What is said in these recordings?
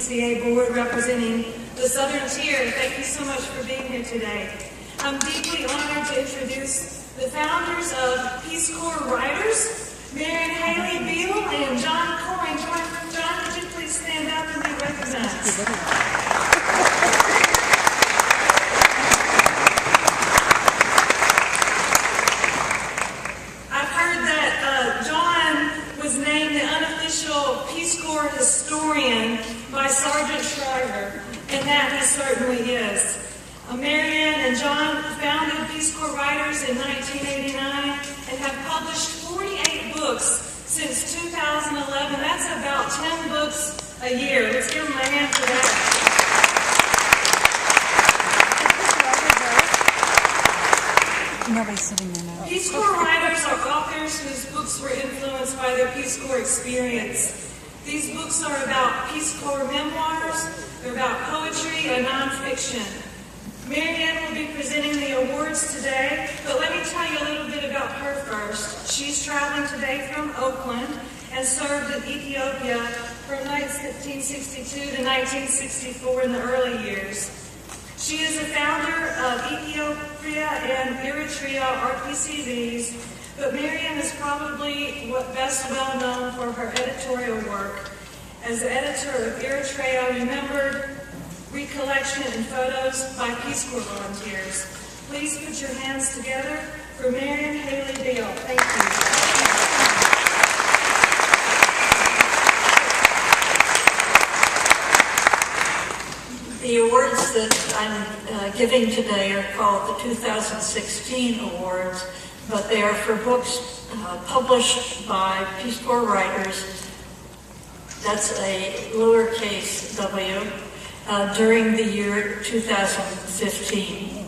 CA board representing the Southern Tier. Thank you so much for being here today. I'm deeply honored to introduce the founders of Peace Corps Writers, Marion Haley Beal and John Coyne. John, would you please stand up and be recognized? I've heard that John was named the unofficial Peace Corps historian by Sergeant Shriver, and that he certainly is. Marion and John founded Peace Corps Writers in 1989 and have published 48 books since 2011. That's about 10 books a year. Let's give them a hand for that. Nobody's sitting there now. Peace Corps Writers are authors whose books were influenced by their Peace Corps experience. These books are about Peace Corps memoirs, they're about poetry and nonfiction. Marianne will be presenting the awards today, but let me tell you a little bit about her first. She's traveling today from Oakland and served in Ethiopia from 1962 to 1964 in the early years. She is a founder of Ethiopia and Eritrea RPCVs, but Marianne is probably best well known for her editorial work. As the editor of Eritrea Remembered, Recollection and Photos by Peace Corps Volunteers. Please put your hands together for Marion Haley Beal. Thank you. The awards that I'm giving today are called the 2016 awards, but they are for books published by Peace Corps Writers. That's a lowercase w. During the year 2015.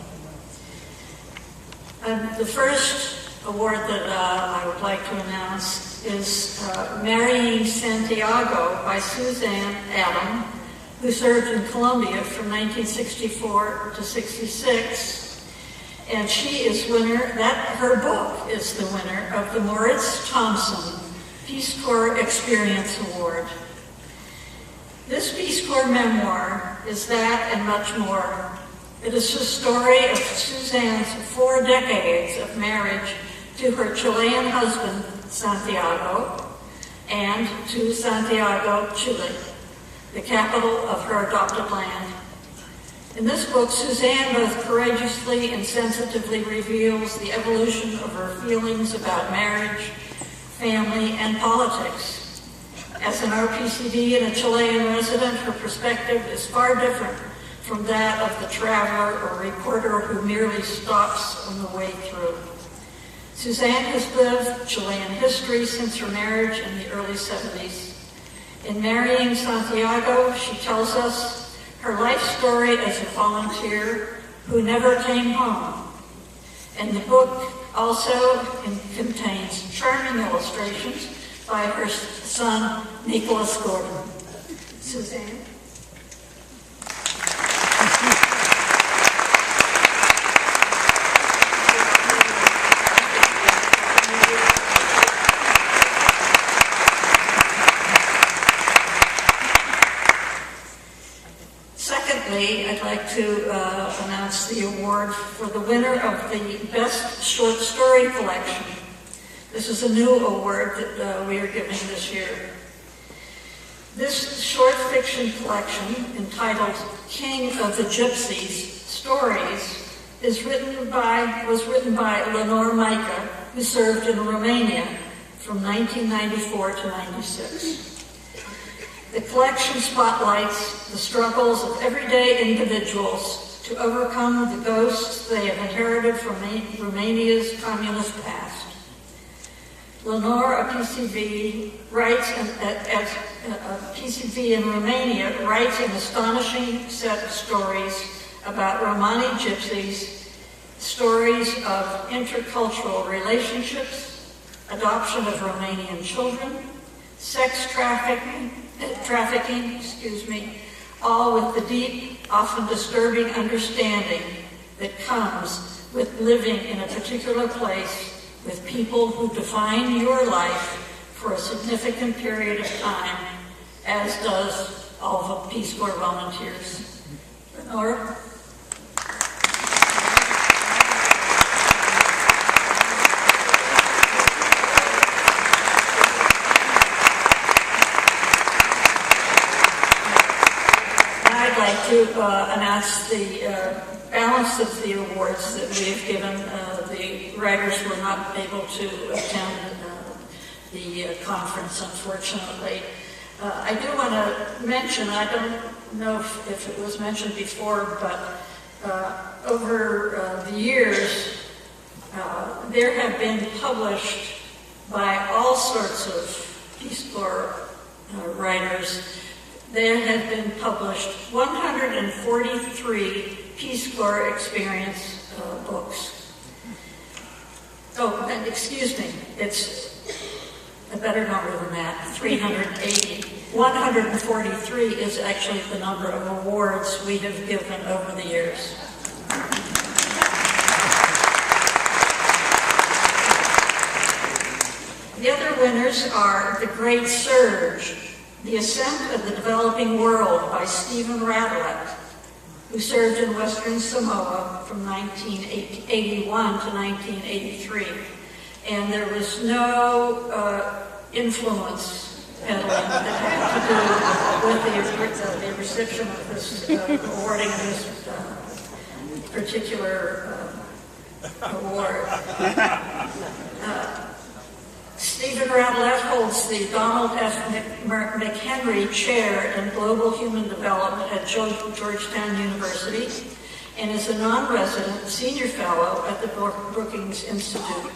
The first award that I would like to announce is Marrying Santiago by Suzanne Adam, who served in Colombia from 1964 to 66. And she is her book is the winner of the Moritz Thompson Peace Corps Experience Award. This Peace Corps memoir is that and much more. It is the story of Suzanne's 4 decades of marriage to her Chilean husband, Santiago, and to Santiago, Chile, the capital of her adopted land. In this book, Suzanne both courageously and sensitively reveals the evolution of her feelings about marriage, family, and politics. As an RPCD and a Chilean resident, her perspective is far different from that of the traveler or reporter who merely stops on the way through. Suzanne has lived Chilean history since her marriage in the early 70s. In Marrying Santiago, she tells us her life story as a volunteer who never came home. And the book also contains charming illustrations by her son, Nicholas Gordon. Suzanne? Secondly, I'd like to announce the award for the winner of the Best Short Story Collection. This is a new award that we are giving this year. This short fiction collection, entitled King of the Gypsies Stories, was written by Lenore Micah, who served in Romania from 1994 to 96. The collection spotlights the struggles of everyday individuals to overcome the ghosts they have inherited from Romania's communist past. Lenore, a PCV, in Romania, writes an astonishing set of stories about Romani gypsies, stories of intercultural relationships, adoption of Romanian children, sex trafficking, all with the deep, often disturbing understanding that comes with living in a particular place with people who define your life for a significant period of time, as does all the Peace Corps volunteers. Nora? I'd like to announce the balance of the awards that we have given. The writers were not able to attend the conference, unfortunately. I do want to mention, I don't know if it was mentioned before, but over the years, there have been published by all sorts of Peace Corps writers, there have been published 143 Peace Corps experience books. Oh, and excuse me, it's a better number than that, 380. 143 is actually the number of awards we have given over the years. The other winners are The Great Surge, The Ascent of the Developing World by Stephen Radelet, who served in Western Samoa from 1981 to 1983. And there was no influence peddling that had to do with the reception of this, awarding of this particular award. Stephen Radelet holds the Donald F. McHenry Chair in Global Human Development at Georgetown University and is a non-resident senior fellow at the Brookings Institute.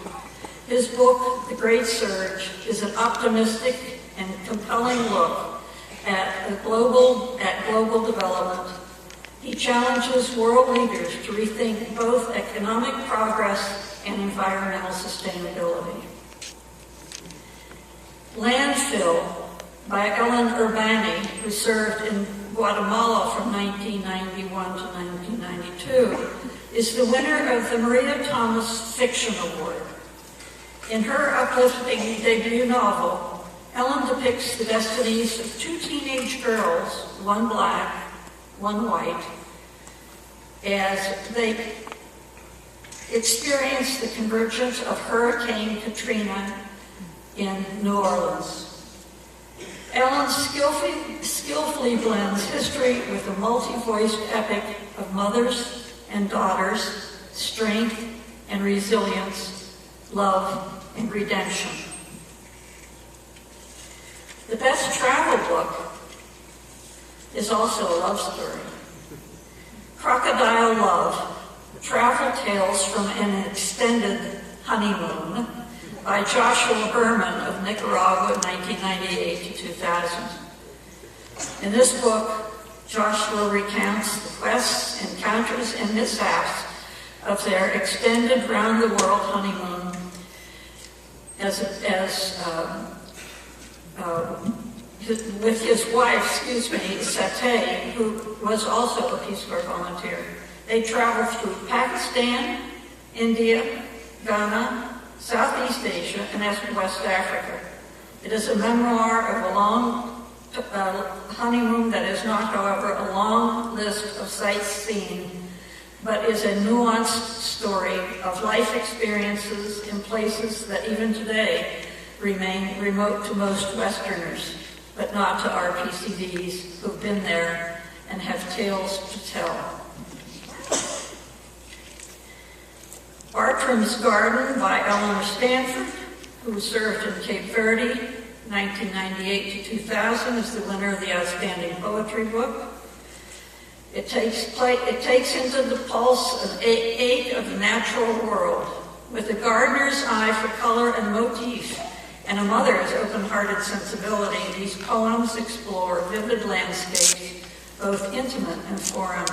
His book, The Great Surge, is an optimistic and compelling look at global development. He challenges world leaders to rethink both economic progress and environmental sustainability. Landfill by Ellen Urbani, who served in Guatemala from 1991 to 1992, is the winner of the Maria Thomas Fiction Award. In her uplifting debut novel, Ellen depicts the destinies of two teenage girls, one black, one white, as they experience the convergence of Hurricane Katrina in New Orleans. Ellen skillfully blends history with a multi-voiced epic of mothers and daughters, strength and resilience, love and redemption. The best travel book is also a love story. Crocodile Love, Travel Tales from an Extended Honeymoon by Joshua Berman of Nicaragua, 1998 to 2000. In this book, Joshua recounts the quests, encounters, and mishaps of their extended round-the-world honeymoon with his wife, Satay, who was also a Peace Corps volunteer. They traveled through Pakistan, India, Ghana, Southeast Asia, and West Africa. It is a memoir of a long honeymoon that is not, however, a long list of sights seen, but is a nuanced story of life experiences in places that even today remain remote to most Westerners, but not to our PCVs who've been there and have tales to tell. Bartram's Garden by Eleanor Stanford, who served in Cape Verde, 1998 to 2000, is the winner of the Outstanding Poetry Book. It takes into the pulse of ache of the natural world, with a gardener's eye for color and motif, and a mother's open-hearted sensibility. These poems explore vivid landscapes, both intimate and foreign,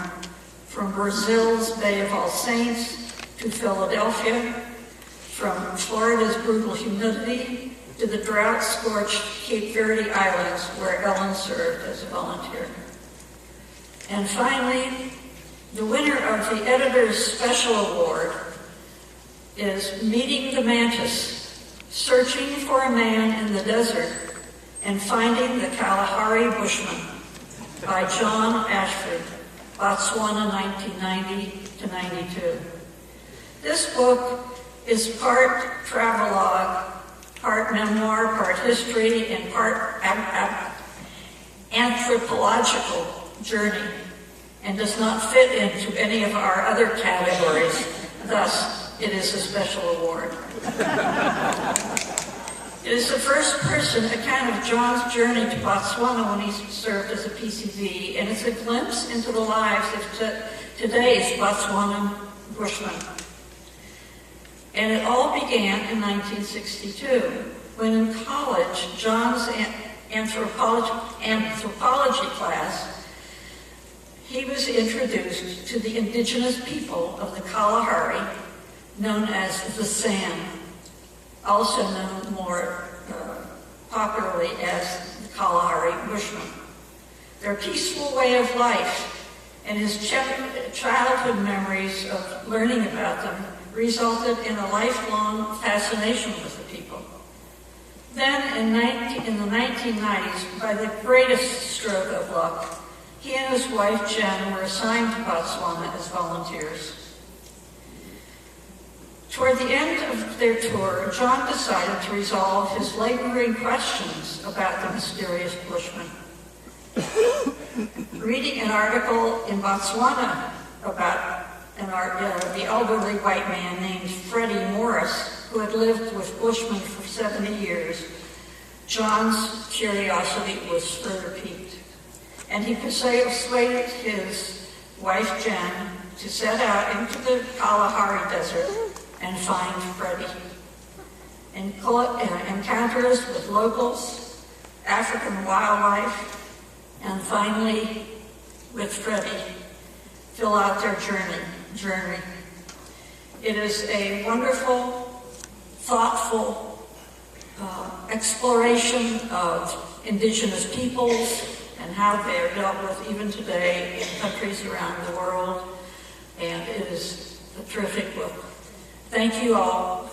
from Brazil's Bay of All Saints to Philadelphia, from Florida's brutal humidity to the drought-scorched Cape Verde Islands, where Ellen served as a volunteer. And finally, the winner of the Editor's Special Award is Meeting the Mantis, Searching for a Man in the Desert and Finding the Kalahari Bushman by John Ashford, Botswana 1990 to 92. This book is part travelogue, part memoir, part history, and part anthropological journey, and does not fit into any of our other categories. Thus, it is a special award. It is the first-person account of John's journey to Botswana when he served as a PCV, and it's a glimpse into the lives of today's Botswana Bushmen. And it all began in 1962, when in college, John's anthropology class, he was introduced to the indigenous people of the Kalahari, known as the San, also known more popularly as the Kalahari Bushmen. Their peaceful way of life and his childhood memories of learning about them resulted in a lifelong fascination with the people. Then, in the 1990s, by the greatest stroke of luck, he and his wife Jen were assigned to Botswana as volunteers. Toward the end of their tour, John decided to resolve his lingering questions about the mysterious Bushmen. Reading an article in Botswana about the elderly white man named Freddie Morris, who had lived with Bushmen for 70 years, John's curiosity was further piqued, and he persuaded his wife Jen to set out into the Kalahari Desert and find Freddie. Encounters with locals, African wildlife, and finally with Freddie fill out their journey. It is a wonderful, thoughtful exploration of indigenous peoples and how they are dealt with even today in countries around the world, and it is a terrific book. Thank you all